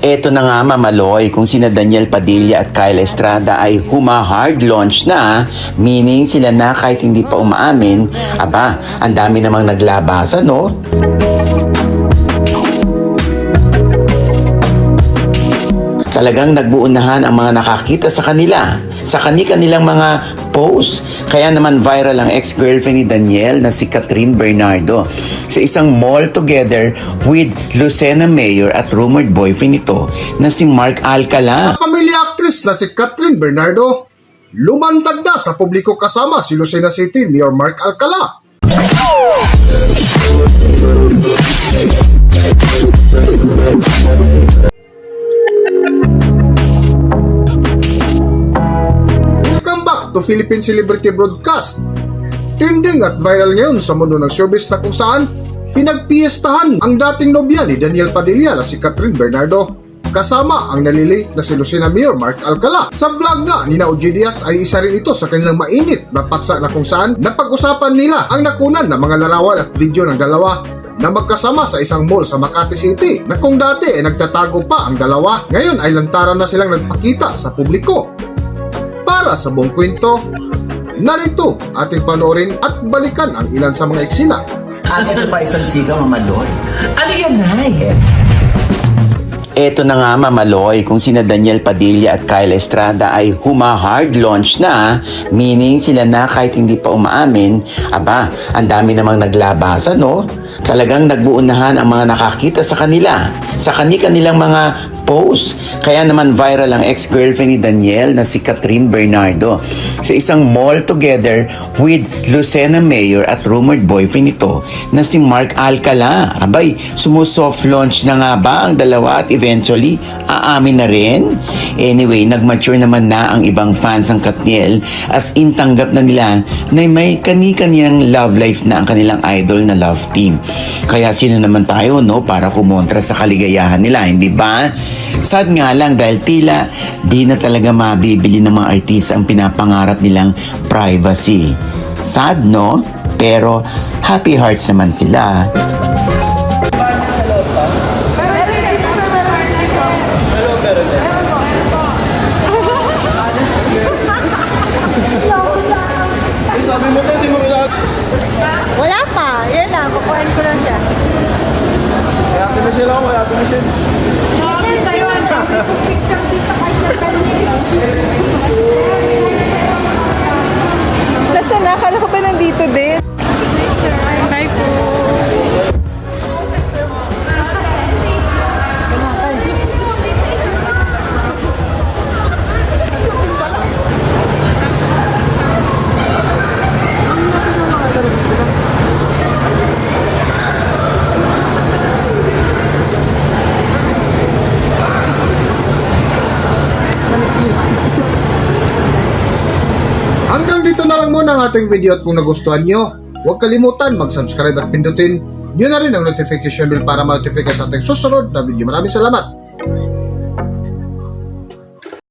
Eto na nga mamaloy kung sina Daniel Padilla at Kyle Estrada ay huma-hard launch na, meaning sila na kahit hindi pa umaamin, aba, ang dami namang naglabasan, no? Talagang nagbuunahan ang mga nakakita sa kanila, sa kanilang mga posts. Kaya naman viral ang ex-girlfriend ni Daniel na si Catherine Bernardo sa isang mall together with Lucena Mayor at rumored boyfriend nito na si Mark Alcala. Pamilya actress na si Catherine Bernardo lumantad na sa publiko kasama si Lucena City Mayor Mark Alcala. Welcome back to Philippine Celebrity Broadcast. Trending at viral ngayon sa mundo ng showbiz na kung saan pinagpiestahan ang dating nobya ni Daniel Padilla na si Catherine Bernardo kasama ang nalilink na si Lucena Mayor Mark Alcala. Sa vlog nga ni OG Diaz ay isa rin ito sa kanilang mainit na paksa na kung saan napag-usapan nila ang nakunan ng mga larawan at video ng dalawa na magkasama sa isang mall sa Makati City na kung dati ay nagtatago pa ang dalawa, ngayon ay lantaran na silang nagpakita sa publiko. Para sa buong kwento, narito ating panoorin at balikan ang ilan sa mga eksena. Ito pa isang chika mamaloy. Ano yan, Nay? Eto na nga mamaloy kung sina Daniel Padilla at Kyle Estrada ay huma-hard launch na, meaning sila na kahit hindi pa umaamin, aba, ang dami namang naglabasan, no? Talagang nagbuunahan ang mga nakakita sa kanila, sa kanilang mga post. Kaya naman viral ang ex-girlfriend ni Daniel na si Catherine Bernardo sa isang mall together with Lucena Mayor at rumored boyfriend nito na si Mark Alcala. Abay, sumusoft launch na nga ba ang dalawa at eventually aamin na rin? Anyway, nag-mature naman na ang ibang fans ng Katniel as in tanggap na nila na may kani-kaniyang love life na ang kanilang idol na love team. Kaya sino naman tayo, no, para kumontra sa kaligayahan nila, hindi ba? Sad nga lang dahil tila di na talaga mabibili ng mga artista ang pinapangarap nilang privacy. Sad, no? Pero happy hearts naman sila. Wala pa. Yan lang. Kukuhain ko lang dyan. Michelle, sa'yo ang dami kong picture dito kay Sir Daniel. Nasaan na? Akala ko pa nandito din. Bye po. Hanggang dito na lang muna ang ating video at kung nagustuhan nyo, huwag kalimutan mag-subscribe at pindutin nyo na rin ang notification bell para ma-notify ka sa ating susunod na video. Maraming salamat!